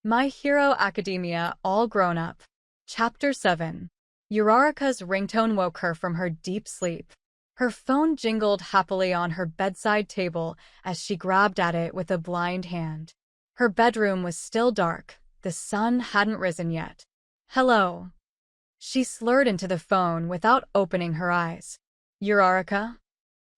My Hero Academia All Grown Up. Chapter 7. Uraraka's ringtone woke her from her deep sleep. Her phone jingled happily on her bedside table as she grabbed at it with a blind hand. Her bedroom was still dark. The sun hadn't risen yet. Hello. She slurred into the phone without opening her eyes. Uraraka?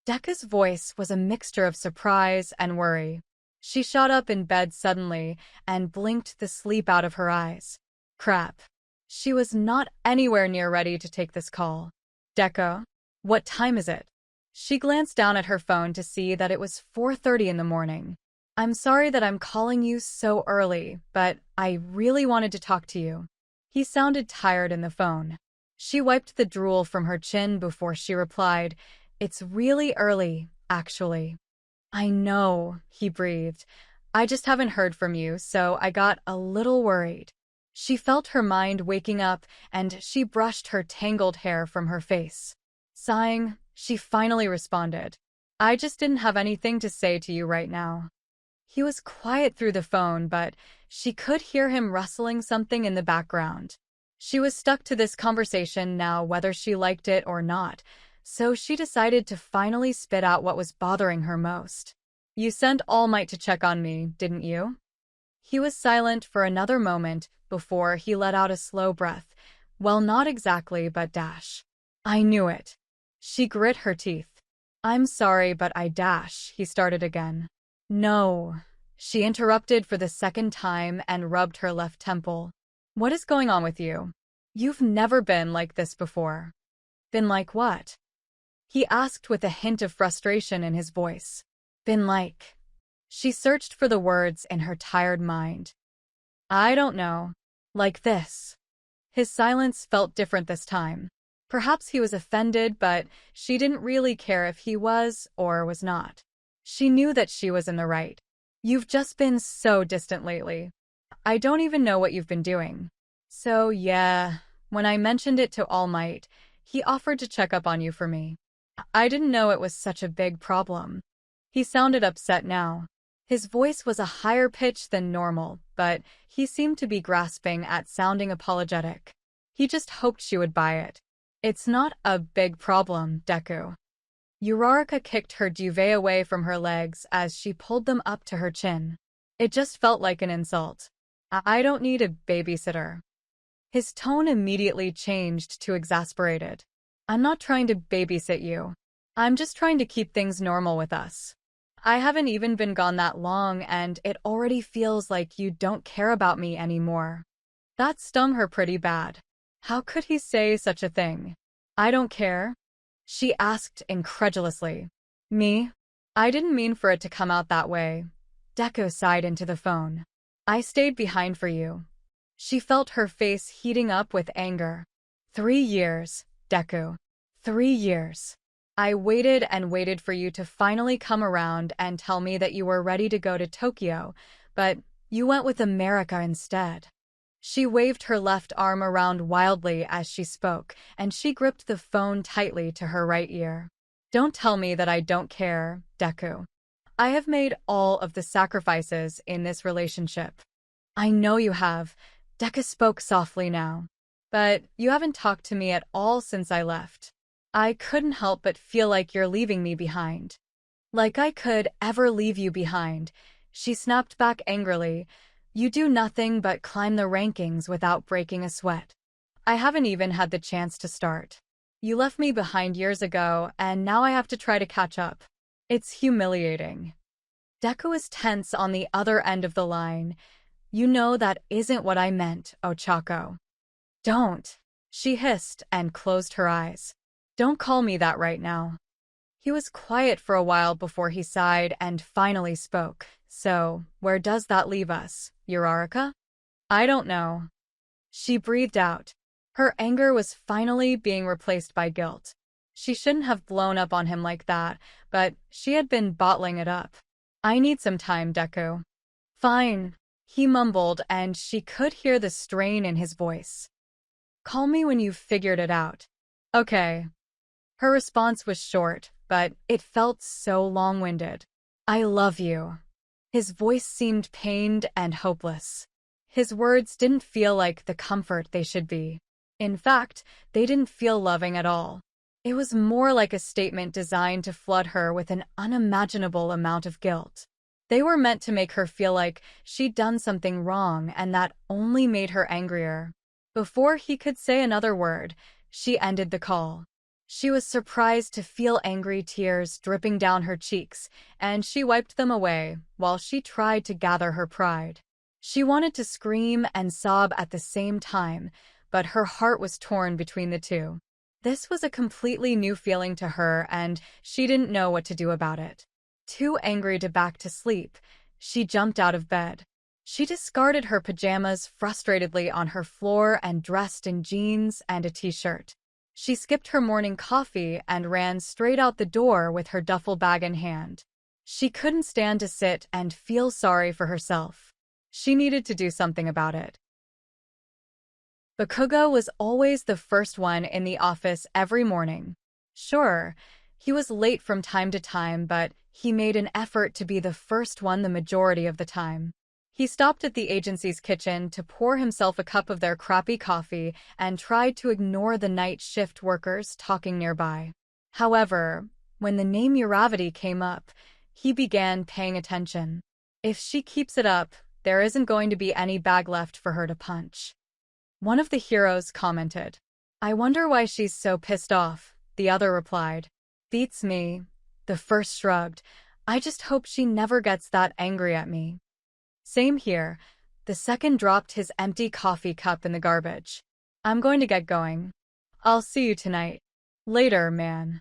Deka's voice was a mixture of surprise and worry. She shot up in bed suddenly and blinked the sleep out of her eyes. Crap. She was not anywhere near ready to take this call. Deka, what time is it? She glanced down at her phone to see that it was 4:30 in the morning. I'm sorry that I'm calling you so early, but I really wanted to talk to you. He sounded tired in the phone. She wiped the drool from her chin before she replied, It's really early, actually. I know, he breathed. I just haven't heard from you, so I got a little worried. She felt her mind waking up, and she brushed her tangled hair from her face. Sighing, she finally responded. I just didn't have anything to say to you right now. He was quiet through the phone, but she could hear him rustling something in the background. She was stuck to this conversation now, whether she liked it or not, so she decided to finally spit out what was bothering her most. You sent All Might to check on me, didn't you? He was silent for another moment before he let out a slow breath. Well, not exactly, but dash. I knew it. She grit her teeth. I'm sorry, but I dash, he started again. No, she interrupted for the second time and rubbed her left temple. What is going on with you? You've never been like this before. Been like what? He asked with a hint of frustration in his voice. Been like. She searched for the words in her tired mind. I don't know. Like this. His silence felt different this time. Perhaps he was offended, but she didn't really care if he was or was not. She knew that she was in the right. You've just been so distant lately. I don't even know what you've been doing. So yeah, when I mentioned it to All Might, he offered to check up on you for me. I didn't know it was such a big problem. He sounded upset now. His voice was a higher pitch than normal, but he seemed to be grasping at sounding apologetic. He just hoped she would buy it. It's not a big problem, Deku. Uraraka kicked her duvet away from her legs as she pulled them up to her chin. It just felt like an insult. I don't need a babysitter. His tone immediately changed to exasperated. I'm not trying to babysit you. I'm just trying to keep things normal with us. I haven't even been gone that long, and it already feels like you don't care about me anymore. That stung her pretty bad. How could he say such a thing? I don't care? She asked incredulously. Me? I didn't mean for it to come out that way. Deku sighed into the phone. I stayed behind for you. She felt her face heating up with anger. 3 years, Deku. 3 years. I waited and waited for you to finally come around and tell me that you were ready to go to Tokyo, but you went with America instead. She waved her left arm around wildly as she spoke, and she gripped the phone tightly to her right ear. Don't tell me that I don't care, Deku. I have made all of the sacrifices in this relationship. I know you have. Deku spoke softly now. But you haven't talked to me at all since I left. I couldn't help but feel like you're leaving me behind. Like I could ever leave you behind, she snapped back angrily. You do nothing but climb the rankings without breaking a sweat. I haven't even had the chance to start. You left me behind years ago, and now I have to try to catch up. It's humiliating. Deku was tense on the other end of the line. You know that isn't what I meant, Ochako. Don't, she hissed and closed her eyes. Don't call me that right now. He was quiet for a while before he sighed and finally spoke. So, where does that leave us, Uraraka? I don't know. She breathed out. Her anger was finally being replaced by guilt. She shouldn't have blown up on him like that, but she had been bottling it up. I need some time, Deku. Fine, he mumbled, and she could hear the strain in his voice. Call me when you've figured it out. Okay. Her response was short, but it felt so long-winded. I love you. His voice seemed pained and hopeless. His words didn't feel like the comfort they should be. In fact, they didn't feel loving at all. It was more like a statement designed to flood her with an unimaginable amount of guilt. They were meant to make her feel like she'd done something wrong, and that only made her angrier. Before he could say another word, she ended the call. She was surprised to feel angry tears dripping down her cheeks, and she wiped them away while she tried to gather her pride. She wanted to scream and sob at the same time, but her heart was torn between the two. This was a completely new feeling to her, and she didn't know what to do about it. Too angry to back to sleep, she jumped out of bed. She discarded her pajamas frustratedly on her floor and dressed in jeans and a t-shirt. She skipped her morning coffee and ran straight out the door with her duffel bag in hand. She couldn't stand to sit and feel sorry for herself. She needed to do something about it. Bakugou was always the first one in the office every morning. Sure, he was late from time to time, but he made an effort to be the first one the majority of the time. He stopped at the agency's kitchen to pour himself a cup of their crappy coffee and tried to ignore the night shift workers talking nearby. However, when the name Uravati came up, he began paying attention. If she keeps it up, there isn't going to be any bag left for her to punch. One of the heroes commented. "I wonder why she's so pissed off," the other replied. "Beats me." The first shrugged. "I just hope she never gets that angry at me." "Same here." The second dropped his empty coffee cup in the garbage. "I'm going to get going. I'll see you tonight." "Later, man."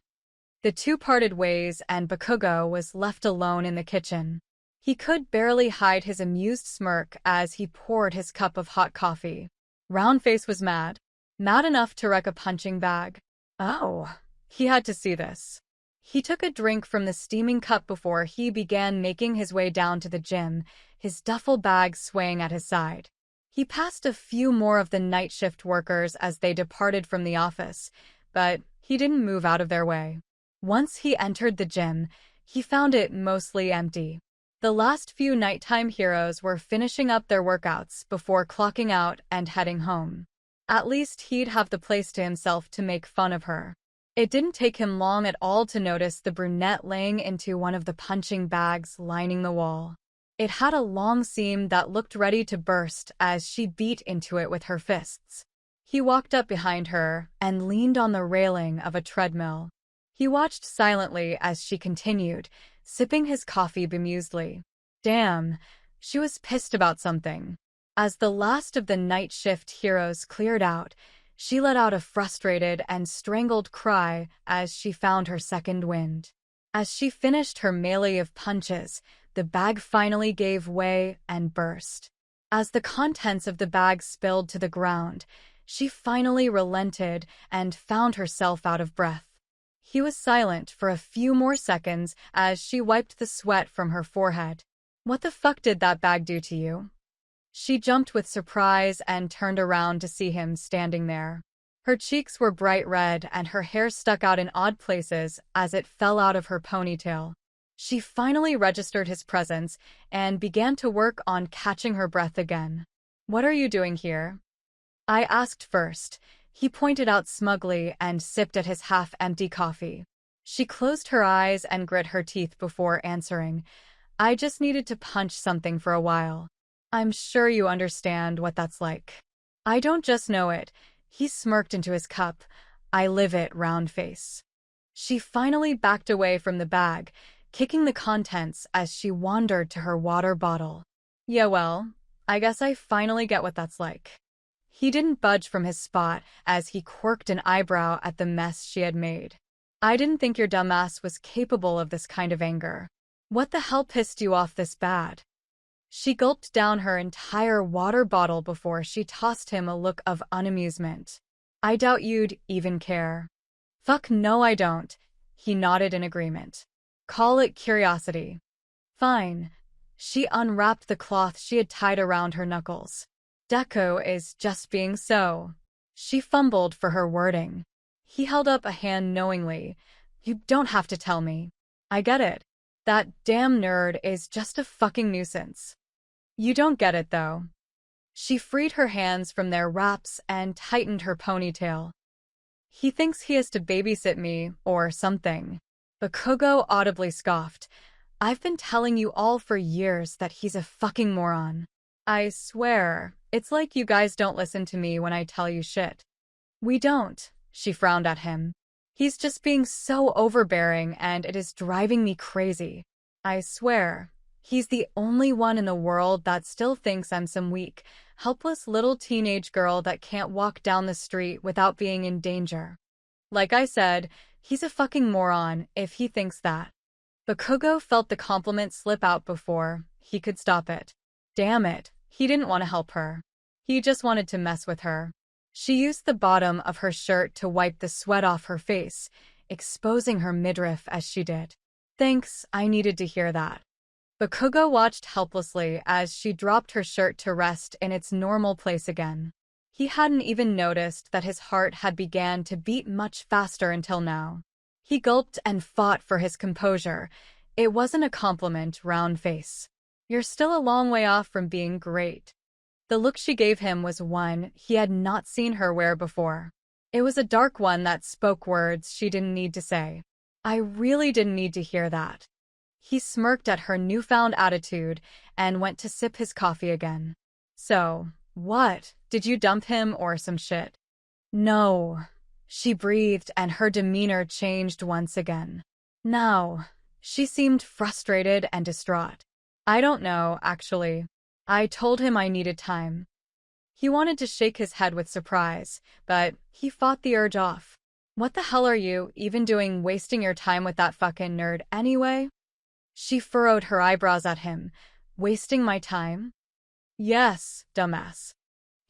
The two parted ways, and Bakugou was left alone in the kitchen. He could barely hide his amused smirk as he poured his cup of hot coffee. Roundface was mad. Mad enough to wreck a punching bag. Oh, he had to see this. He took a drink from the steaming cup before he began making his way down to the gym, his duffel bag swaying at his side. He passed a few more of the night shift workers as they departed from the office, but he didn't move out of their way. Once he entered the gym, he found it mostly empty. The last few nighttime heroes were finishing up their workouts before clocking out and heading home. At least he'd have the place to himself to make fun of her. It didn't take him long at all to notice the brunette laying into one of the punching bags lining the wall. It had a long seam that looked ready to burst as she beat into it with her fists. He walked up behind her and leaned on the railing of a treadmill. He watched silently as she continued, sipping his coffee bemusedly. Damn, she was pissed about something. As the last of the night shift heroes cleared out, she let out a frustrated and strangled cry as she found her second wind. As she finished her melee of punches, the bag finally gave way and burst. As the contents of the bag spilled to the ground, she finally relented and found herself out of breath. He was silent for a few more seconds as she wiped the sweat from her forehead. "What the fuck did that bag do to you?" She jumped with surprise and turned around to see him standing there. Her cheeks were bright red and her hair stuck out in odd places as it fell out of her ponytail. She finally registered his presence and began to work on catching her breath again. "What are you doing here?" I asked first. He pointed out smugly and sipped at his half-empty coffee. She closed her eyes and grit her teeth before answering. "I just needed to punch something for a while. I'm sure you understand what that's like." "I don't just know it." He smirked into his cup. "I live it, round face." She finally backed away from the bag, kicking the contents as she wandered to her water bottle. "Yeah, well, I guess I finally get what that's like." He didn't budge from his spot as he quirked an eyebrow at the mess she had made. "I didn't think your dumbass was capable of this kind of anger. What the hell pissed you off this bad?" She gulped down her entire water bottle before she tossed him a look of unamusement. "I doubt you'd even care." "Fuck no I don't." He nodded in agreement. "Call it curiosity." "Fine." She unwrapped the cloth she had tied around her knuckles. "Deco is just being so." She fumbled for her wording. He held up a hand knowingly. "You don't have to tell me. I get it. That damn nerd is just a fucking nuisance." "You don't get it, though." She freed her hands from their wraps and tightened her ponytail. He thinks he has to babysit me, or something. Bakugou audibly scoffed. I've been telling you all for years that he's a fucking moron. I swear, it's like you guys don't listen to me when I tell you shit. We don't, she frowned at him. He's just being so overbearing and it is driving me crazy. I swear, he's the only one in the world that still thinks I'm some weak, helpless little teenage girl that can't walk down the street without being in danger. Like I said, he's a fucking moron if he thinks that. Bakugou felt the compliment slip out before he could stop it. Damn it, he didn't want to help her. He just wanted to mess with her. She used the bottom of her shirt to wipe the sweat off her face, exposing her midriff as she did. Thanks, I needed to hear that. Bakugou watched helplessly as she dropped her shirt to rest in its normal place again. He hadn't even noticed that his heart had began to beat much faster until now. He gulped and fought for his composure. It wasn't a compliment, round face. You're still a long way off from being great. The look she gave him was one he had not seen her wear before. It was a dark one that spoke words she didn't need to say. I really didn't need to hear that. He smirked at her newfound attitude and went to sip his coffee again. So, what? Did you dump him or some shit? No. She breathed and her demeanor changed once again. Now, she seemed frustrated and distraught. I don't know, actually. I told him I needed time. He wanted to shake his head with surprise, but he fought the urge off. What the hell are you even doing wasting your time with that fucking nerd anyway? She furrowed her eyebrows at him. Wasting my time? Yes, dumbass.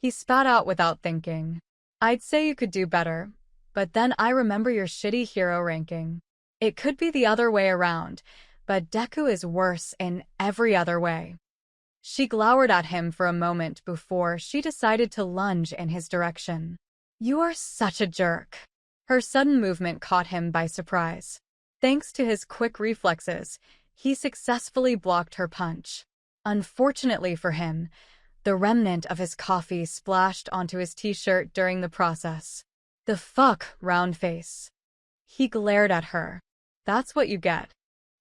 He spat out without thinking. I'd say you could do better, but then I remember your shitty hero ranking. It could be the other way around, but Deku is worse in every other way. She glowered at him for a moment before she decided to lunge in his direction. You are such a jerk. Her sudden movement caught him by surprise. Thanks to his quick reflexes, he successfully blocked her punch. Unfortunately for him, the remnant of his coffee splashed onto his t-shirt during the process. The fuck, round face. He glared at her. That's what you get.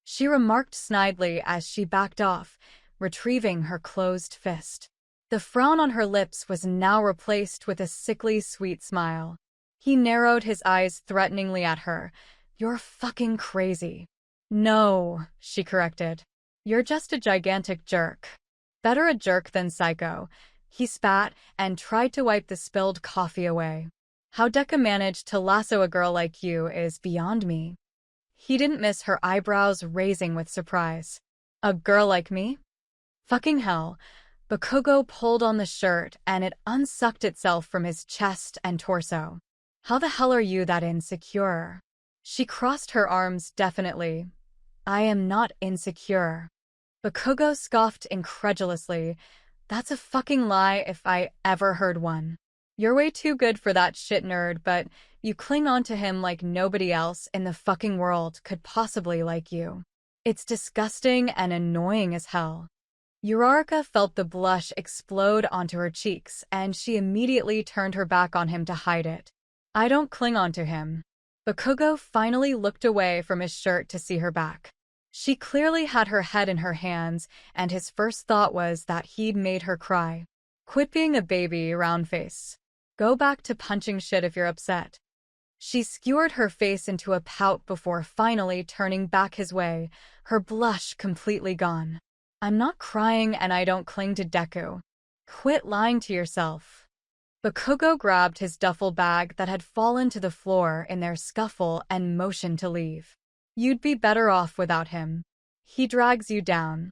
She remarked snidely as she backed off, retrieving her closed fist. The frown on her lips was now replaced with a sickly sweet smile. He narrowed his eyes threateningly at her. You're fucking crazy. No, she corrected. You're just a gigantic jerk. Better a jerk than psycho. He spat and tried to wipe the spilled coffee away. How Deku managed to lasso a girl like you is beyond me. He didn't miss her eyebrows raising with surprise. A girl like me? Fucking hell. Bakugou pulled on the shirt and it unsucked itself from his chest and torso. How the hell are you that insecure? She crossed her arms definitely. I am not insecure. Bakugou scoffed incredulously. That's a fucking lie if I ever heard one. You're way too good for that shit nerd, but you cling on to him like nobody else in the fucking world could possibly like you. It's disgusting and annoying as hell. Uraraka felt the blush explode onto her cheeks, and she immediately turned her back on him to hide it. I don't cling on to him. Bakugou finally looked away from his shirt to see her back. She clearly had her head in her hands, and his first thought was that he'd made her cry. Quit being a baby, round face. Go back to punching shit if you're upset. She skewered her face into a pout before finally turning back his way, her blush completely gone. I'm not crying and I don't cling to Deku. Quit lying to yourself. Bakugou grabbed his duffel bag that had fallen to the floor in their scuffle and motioned to leave. You'd be better off without him. He drags you down.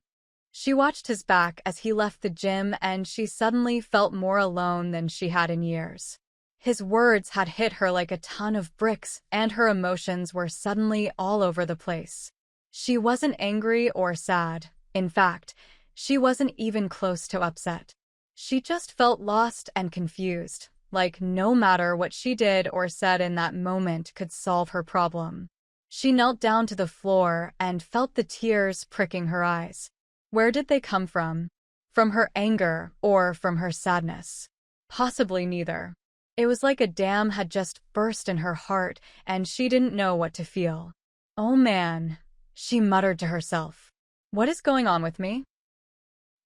She watched his back as he left the gym and she suddenly felt more alone than she had in years. His words had hit her like a ton of bricks and her emotions were suddenly all over the place. She wasn't angry or sad. In fact, she wasn't even close to upset. She just felt lost and confused, like no matter what she did or said in that moment could solve her problem. She knelt down to the floor and felt the tears pricking her eyes. Where did they come from? From her anger or from her sadness? Possibly neither. It was like a dam had just burst in her heart and she didn't know what to feel. Oh man, she muttered to herself. What is going on with me?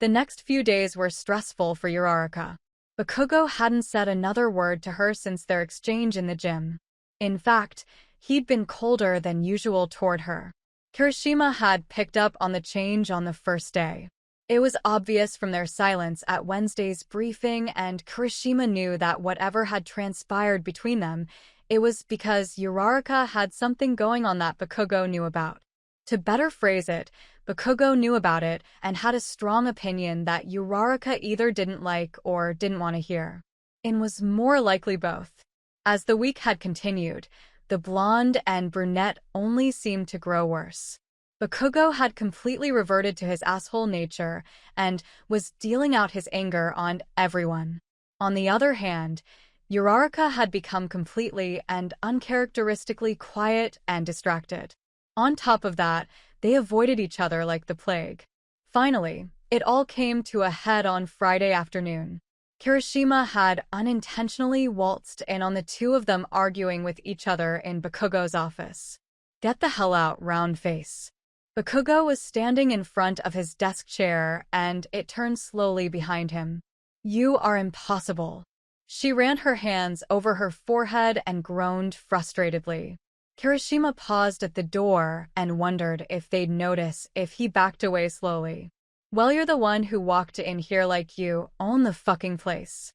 The next few days were stressful for Uraraka. Bakugou hadn't said another word to her since their exchange in the gym. In fact, he'd been colder than usual toward her. Kirishima had picked up on the change on the first day. It was obvious from their silence at Wednesday's briefing, and Kirishima knew that whatever had transpired between them, it was because Uraraka had something going on that Bakugou knew about. To better phrase it, Bakugou knew about it and had a strong opinion that Uraraka either didn't like or didn't want to hear. It was more likely both. As the week had continued, the blonde and brunette only seemed to grow worse. Bakugou had completely reverted to his asshole nature and was dealing out his anger on everyone. On the other hand, Uraraka had become completely and uncharacteristically quiet and distracted. On top of that, they avoided each other like the plague. Finally, it all came to a head on Friday afternoon. Kirishima had unintentionally waltzed in on the two of them arguing with each other in Bakugou's office. Get the hell out, round face. Bakugou was standing in front of his desk chair, and it turned slowly behind him. You are impossible. She ran her hands over her forehead and groaned frustratedly. Kirishima paused at the door and wondered if they'd notice if he backed away slowly. Well, you're the one who walked in here like you own the fucking place.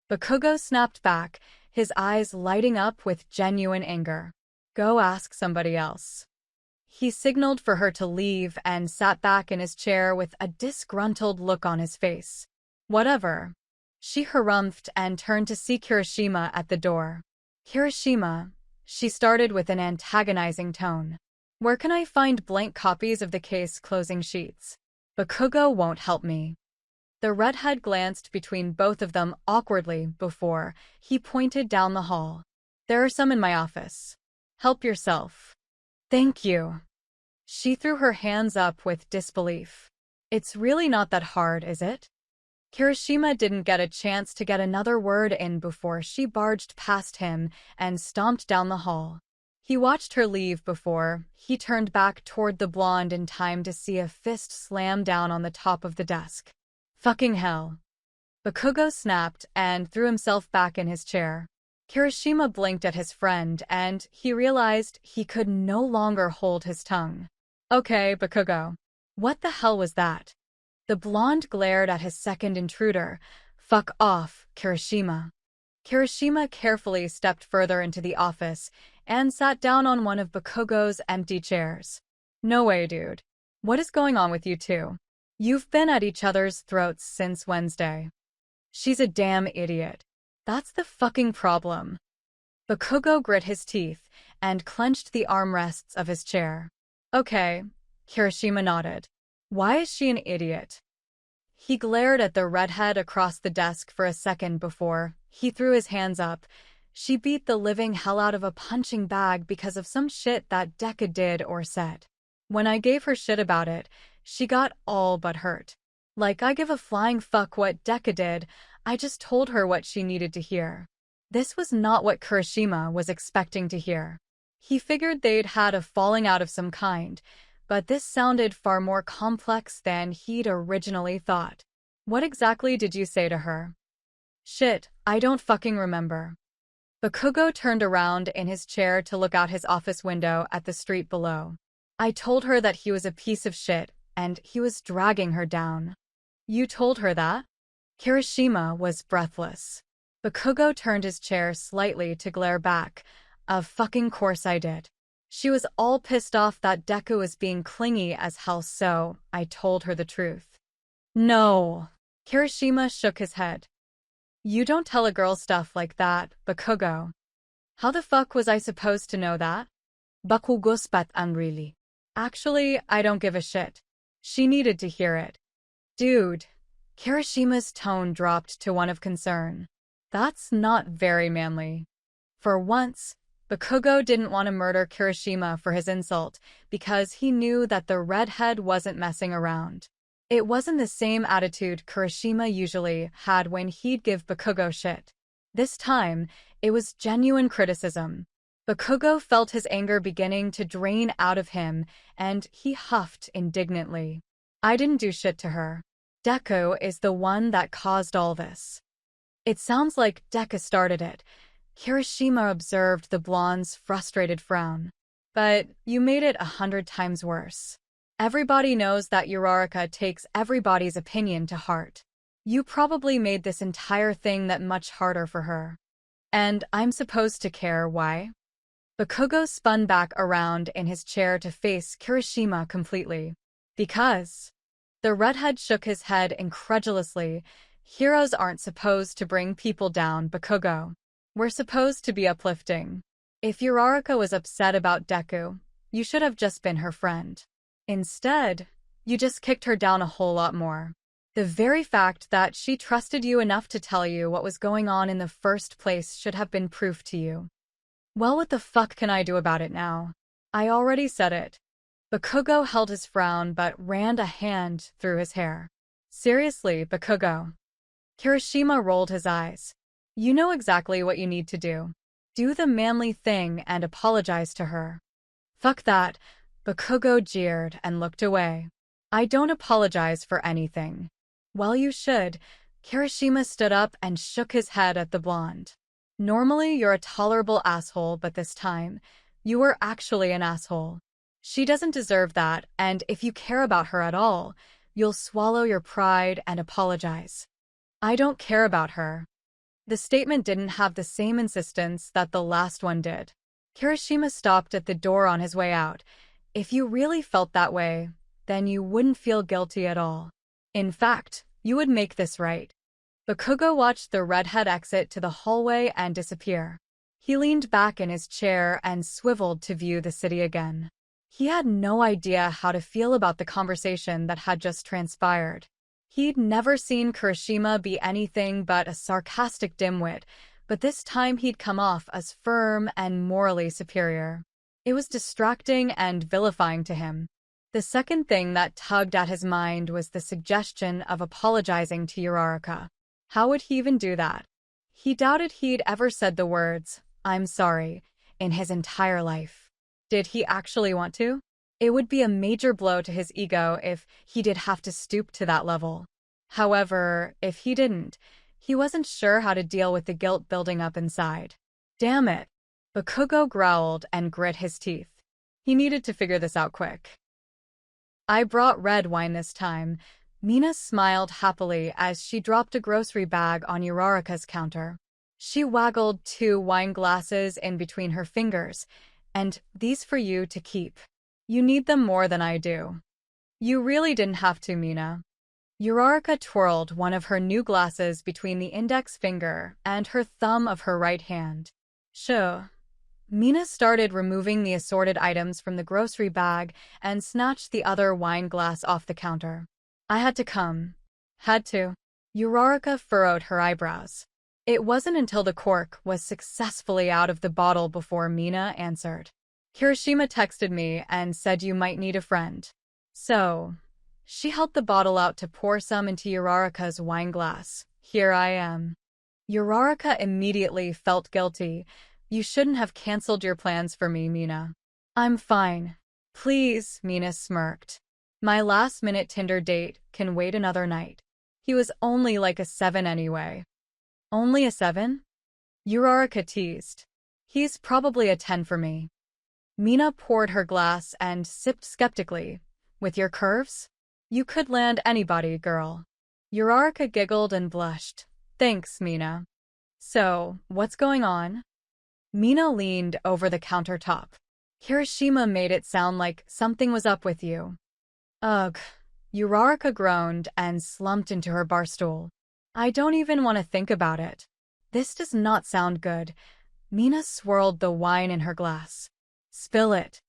Bakugou snapped back, his eyes lighting up with genuine anger. Go ask somebody else. He signaled for her to leave and sat back in his chair with a disgruntled look on his face. Whatever. She harumphed and turned to see Kirishima at the door. Kirishima, she started with an antagonizing tone. Where can I find blank copies of the case closing sheets? Bakugou won't help me. The redhead glanced between both of them awkwardly before he pointed down the hall. There are some in my office. Help yourself. Thank you. She threw her hands up with disbelief. It's really not that hard, is it? Kirishima didn't get a chance to get another word in before she barged past him and stomped down the hall. He watched her leave before he turned back toward the blonde in time to see a fist slam down on the top of the desk. Fucking hell. Bakugou snapped and threw himself back in his chair. Kirishima blinked at his friend and he realized he could no longer hold his tongue. Okay, Bakugou. What the hell was that? The blonde glared at his second intruder. Fuck off, Kirishima. Kirishima carefully stepped further into the office and sat down on one of Bakugou's empty chairs. No way, dude. What is going on with you two? You've been at each other's throats since Wednesday. She's a damn idiot. That's the fucking problem. Bakugou grit his teeth and clenched the armrests of his chair. Okay, Kirishima nodded. Why is she an idiot? He glared at the redhead across the desk for a second before he threw his hands up. She beat the living hell out of a punching bag because of some shit that Deka did or said. When I gave her shit about it, she got all but hurt. Like I give a flying fuck what Deka did, I just told her what she needed to hear. This was not what Kirishima was expecting to hear. He figured they'd had a falling out of some kind, but this sounded far more complex than he'd originally thought. What exactly did you say to her? Shit, I don't fucking remember. Bakugou turned around in his chair to look out his office window at the street below. I told her that he was a piece of shit, and he was dragging her down. You told her that? Kirishima was breathless. Bakugou turned his chair slightly to glare back. Of fucking course I did. She was all pissed off that Deku was being clingy as hell, so I told her the truth. No. Kirishima shook his head. You don't tell a girl stuff like that, Bakugou. How the fuck was I supposed to know that? Bakugou spat angrily. Actually, I don't give a shit. She needed to hear it. Dude. Kirishima's tone dropped to one of concern. That's not very manly. For once, Bakugou didn't want to murder Kirishima for his insult because he knew that the redhead wasn't messing around. It wasn't the same attitude Kirishima usually had when he'd give Bakugou shit. This time, it was genuine criticism. Bakugou felt his anger beginning to drain out of him, and he huffed indignantly. I didn't do shit to her. Deku is the one that caused all this. It sounds like Deku started it. Kirishima observed the blonde's frustrated frown. But you made it 100 times worse. Everybody knows that Uraraka takes everybody's opinion to heart. You probably made this entire thing that much harder for her. And I'm supposed to care why? Bakugou spun back around in his chair to face Kirishima completely. Because. The redhead shook his head incredulously. Heroes aren't supposed to bring people down, Bakugou. We're supposed to be uplifting. If Uraraka was upset about Deku, you should have just been her friend. Instead, you just kicked her down a whole lot more. The very fact that she trusted you enough to tell you what was going on in the first place should have been proof to you. Well, what the fuck can I do about it now? I already said it. Bakugou held his frown but ran a hand through his hair. Seriously, Bakugou. Kirishima rolled his eyes. You know exactly what you need to do. Do the manly thing and apologize to her. Fuck that. Bakugou jeered and looked away. I don't apologize for anything. Well, you should. Kirishima stood up and shook his head at the blonde. Normally, you're a tolerable asshole, but this time, you were actually an asshole. She doesn't deserve that, and if you care about her at all, you'll swallow your pride and apologize. I don't care about her. The statement didn't have the same insistence that the last one did. Kirishima stopped at the door on his way out. If you really felt that way, then you wouldn't feel guilty at all. In fact, you would make this right. Bakugou watched the redhead exit to the hallway and disappear. He leaned back in his chair and swiveled to view the city again. He had no idea how to feel about the conversation that had just transpired. He'd never seen Kirishima be anything but a sarcastic dimwit, but this time he'd come off as firm and morally superior. It was distracting and vilifying to him. The second thing that tugged at his mind was the suggestion of apologizing to Uraraka. How would he even do that? He doubted he'd ever said the words, "I'm sorry," in his entire life. Did he actually want to? It would be a major blow to his ego if he did have to stoop to that level. However, if he didn't, he wasn't sure how to deal with the guilt building up inside. Damn it. Bakugou growled and grit his teeth. He needed to figure this out quick. I brought red wine this time. Mina smiled happily as she dropped a grocery bag on Uraraka's counter. She waggled 2 wine glasses in between her fingers. And these for you to keep. You need them more than I do. You really didn't have to, Mina. Uraraka twirled one of her new glasses between the index finger and her thumb of her right hand. Sure. Mina started removing the assorted items from the grocery bag and snatched the other wine glass off the counter. I had to come. Had to. Uraraka furrowed her eyebrows. It wasn't until the cork was successfully out of the bottle before Mina answered. Kirishima texted me and said you might need a friend. So, she held the bottle out to pour some into Uraraka's wine glass. Here I am. Uraraka immediately felt guilty. You shouldn't have canceled your plans for me, Mina. I'm fine. Please, Mina smirked. My last-minute Tinder date can wait another night. He was only like a 7 anyway. Only a 7? Uraraka teased. He's probably a 10 for me. Mina poured her glass and sipped skeptically. With your curves? You could land anybody, girl. Uraraka giggled and blushed. Thanks, Mina. So, what's going on? Mina leaned over the countertop. Kirishima made it sound like something was up with you. Ugh. Uraraka groaned and slumped into her bar stool. I don't even want to think about it. This does not sound good. Mina swirled the wine in her glass. Spill it.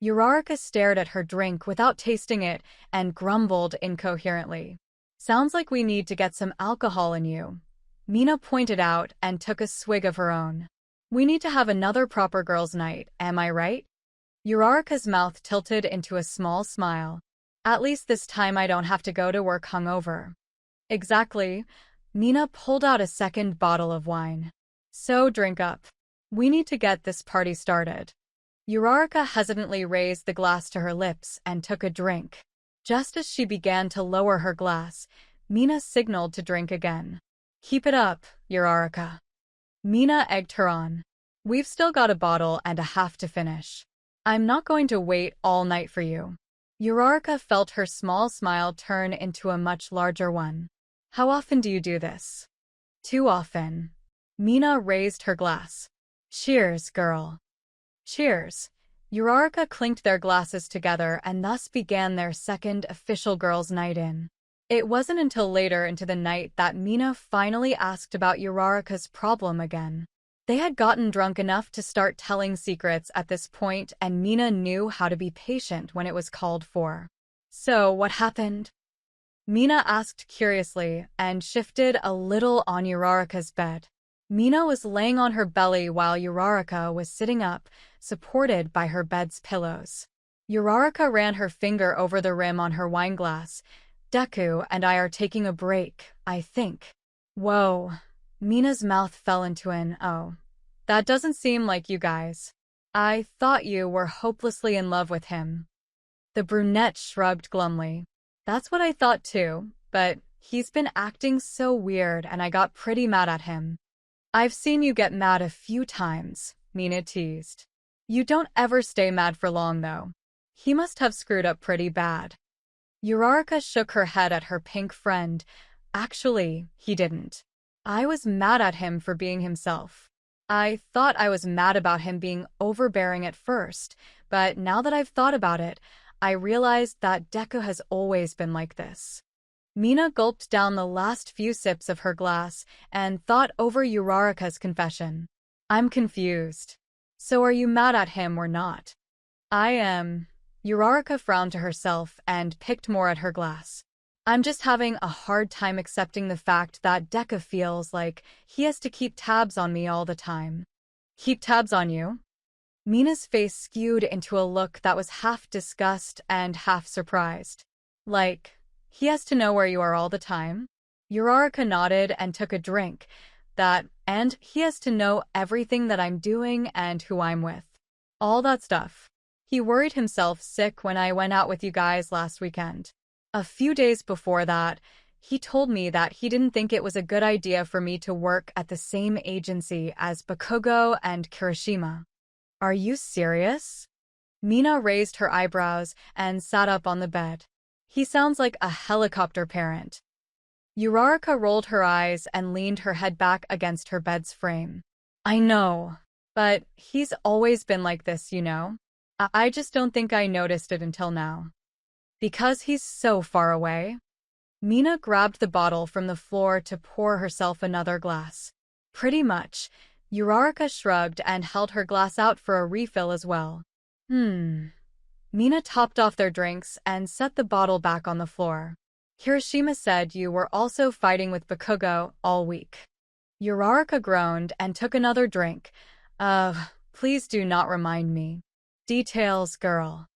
Uraraka stared at her drink without tasting it and grumbled incoherently. Sounds like we need to get some alcohol in you. Mina pointed out and took a swig of her own. We need to have another proper girls' night, am I right? Uraraka's mouth tilted into a small smile. At least this time I don't have to go to work hungover. Exactly. Mina pulled out a second bottle of wine. So drink up. We need to get this party started. Uraraka hesitantly raised the glass to her lips and took a drink. Just as she began to lower her glass, Mina signaled to drink again. Keep it up, Uraraka. Mina egged her on. We've still got a bottle and a half to finish. I'm not going to wait all night for you. Uraraka felt her small smile turn into a much larger one. How often do you do this? Too often. Mina raised her glass. Cheers, girl. Cheers. Uraraka clinked their glasses together and thus began their second official girls' night in. It wasn't until later into the night that Mina finally asked about Uraraka's problem again. They had gotten drunk enough to start telling secrets at this point, and Mina knew how to be patient when it was called for. So, what happened? Mina asked curiously and shifted a little on Uraraka's bed. Mina was laying on her belly while Uraraka was sitting up, supported by her bed's pillows. Uraraka ran her finger over the rim on her wineglass. Deku and I are taking a break, I think. Whoa. Mina's mouth fell into an oh. That doesn't seem like you guys. I thought you were hopelessly in love with him. The brunette shrugged glumly. That's what I thought too, but he's been acting so weird and I got pretty mad at him. I've seen you get mad a few times, Mina teased. You don't ever stay mad for long though. He must have screwed up pretty bad. Uraraka shook her head at her pink friend. Actually, he didn't. I was mad at him for being himself. I thought I was mad about him being overbearing at first, but now that I've thought about it, I realized that Deku has always been like this. Mina gulped down the last few sips of her glass and thought over Uraraka's confession. I'm confused. So are you mad at him or not? I am. Uraraka frowned to herself and picked more at her glass. I'm just having a hard time accepting the fact that Deku feels like he has to keep tabs on me all the time. Keep tabs on you? Mina's face skewed into a look that was half disgust and half surprised. Like, he has to know where you are all the time? Uraraka nodded and took a drink. And he has to know everything that I'm doing and who I'm with. All that stuff. He worried himself sick when I went out with you guys last weekend. A few days before that, he told me that he didn't think it was a good idea for me to work at the same agency as Bakugou and Kirishima. Are you serious? Mina raised her eyebrows and sat up on the bed. He sounds like a helicopter parent. Uraraka rolled her eyes and leaned her head back against her bed's frame. I know, but he's always been like this, you know? I just don't think I noticed it until now. Because he's so far away? Mina grabbed the bottle from the floor to pour herself another glass. Pretty much. Uraraka shrugged and held her glass out for a refill as well. Mina topped off their drinks and set the bottle back on the floor. Kirishima said you were also fighting with Bakugou all week. Uraraka groaned and took another drink. Please do not remind me. Details, girl.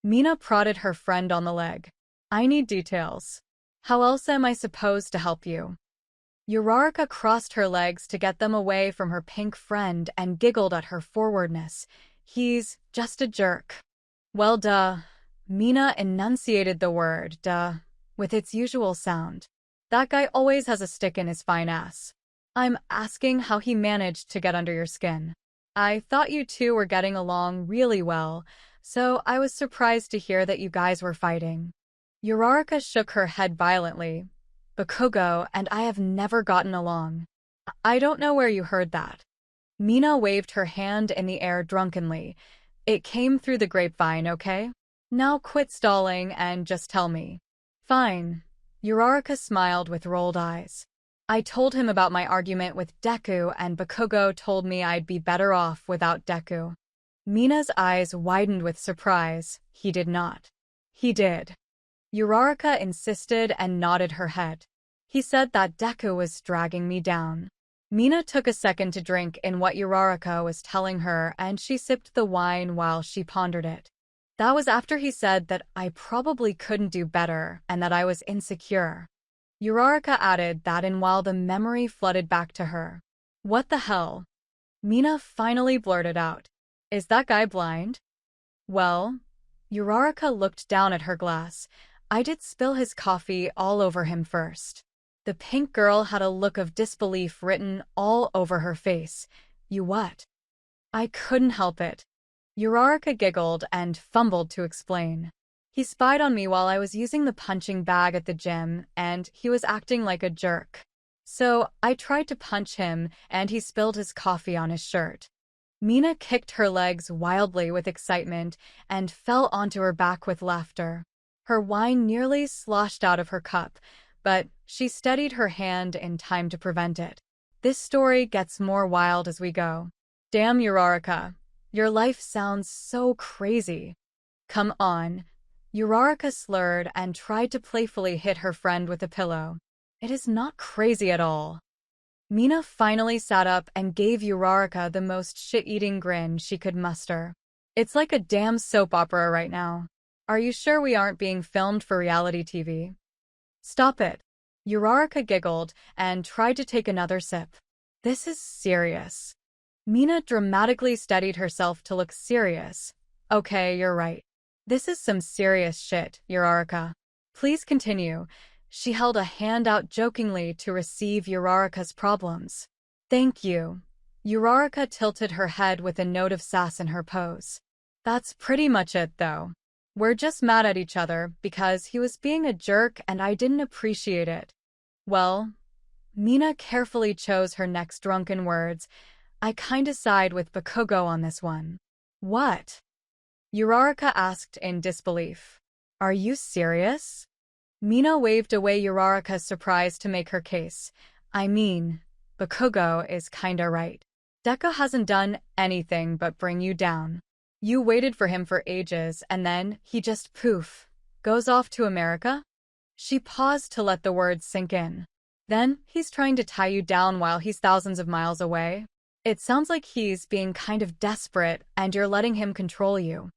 Mina prodded her friend on the leg. I need details. How else am I supposed to help you? Uraraka crossed her legs to get them away from her pink friend and giggled at her forwardness. He's just a jerk. Well, duh. Mina enunciated the word, duh, with its usual sound. That guy always has a stick in his fine ass. I'm asking how he managed to get under your skin. I thought you two were getting along really well, so I was surprised to hear that you guys were fighting. Uraraka shook her head violently. Bakugou and I have never gotten along. I don't know where you heard that. Mina waved her hand in the air drunkenly. It came through the grapevine, okay? Now quit stalling and just tell me. Fine. Uraraka smiled with rolled eyes. I told him about my argument with Deku and Bakugou told me I'd be better off without Deku. Mina's eyes widened with surprise. He did not. He did. Uraraka insisted and nodded her head. He said that Deku was dragging me down. Mina took a second to drink in what Uraraka was telling her and she sipped the wine while she pondered it. That was after he said that I probably couldn't do better and that I was insecure. Uraraka added that and while the memory flooded back to her. What the hell? Mina finally blurted out. Is that guy blind? Well, Uraraka looked down at her glass. I did spill his coffee all over him first. The pink girl had a look of disbelief written all over her face. You what? I couldn't help it. Uraraka giggled and fumbled to explain. He spied on me while I was using the punching bag at the gym, and he was acting like a jerk. So I tried to punch him, and he spilled his coffee on his shirt. Mina kicked her legs wildly with excitement and fell onto her back with laughter. Her wine nearly sloshed out of her cup, but she steadied her hand in time to prevent it. This story gets more wild as we go. Damn, Uraraka. Your life sounds so crazy. Come on. Uraraka slurred and tried to playfully hit her friend with a pillow. It is not crazy at all. Mina finally sat up and gave Uraraka the most shit-eating grin she could muster. It's like a damn soap opera right now. Are you sure we aren't being filmed for reality TV? Stop it. Uraraka giggled and tried to take another sip. This is serious. Mina dramatically steadied herself to look serious. Okay, you're right. This is some serious shit, Uraraka. Please continue. She held a hand out jokingly to receive Uraraka's problems. Thank you. Uraraka tilted her head with a note of sass in her pose. That's pretty much it, though. We're just mad at each other because he was being a jerk and I didn't appreciate it. Well, Mina carefully chose her next drunken words. I kinda side with bakugou on this one. What? Uraraka asked in disbelief. Are you serious? Mina waved away Uraraka's surprise to make her case. I mean, bakugou is kinda right. Deko hasn't done anything but bring you down. You waited for him for ages and then he just poof, goes off to America? She paused to let the words sink in. Then he's trying to tie you down while he's thousands of miles away. It sounds like he's being kind of desperate and you're letting him control you.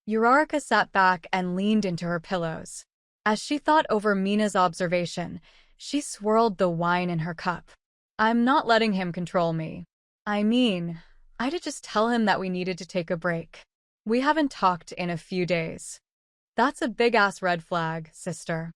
Uraraka sat back and leaned into her pillows. As she thought over Mina's observation, she swirled the wine in her cup. I'm not letting him control me. I mean, I'd just tell him that we needed to take a break. We haven't talked in a few days. That's a big-ass red flag, sister.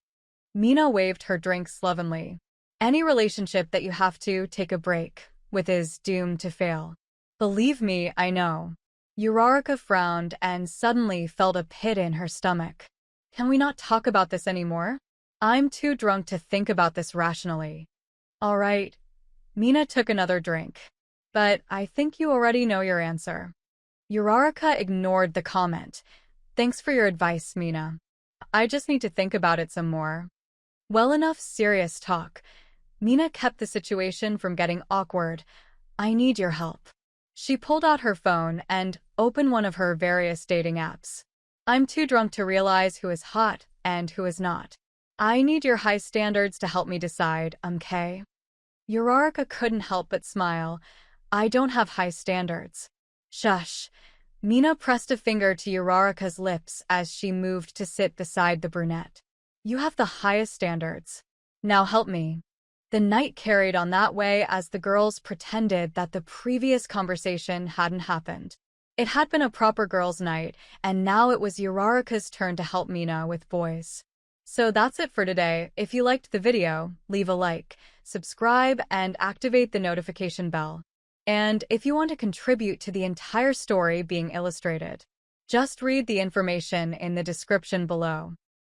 Mina waved her drink slovenly. Any relationship that you have to take a break with is doomed to fail. Believe me, I know. Uraraka frowned and suddenly felt a pit in her stomach. Can we not talk about this anymore? I'm too drunk to think about this rationally. All right. Mina took another drink. But I think you already know your answer. Uraraka ignored the comment. Thanks for your advice, Mina. I just need to think about it some more. Well, enough serious talk. Mina kept the situation from getting awkward. I need your help. She pulled out her phone and opened one of her various dating apps. I'm too drunk to realize who is hot and who is not. I need your high standards to help me decide, okay? Uraraka couldn't help but smile. I don't have high standards. Shush. Mina pressed a finger to Uraraka's lips as she moved to sit beside the brunette. You have the highest standards. Now help me. The night carried on that way as the girls pretended that the previous conversation hadn't happened. It had been a proper girls' night, and now it was Uraraka's turn to help Mina with boys. So that's it for today. If you liked the video, leave a like, subscribe, and activate the notification bell. And if you want to contribute to the entire story being illustrated, just read the information in the description below.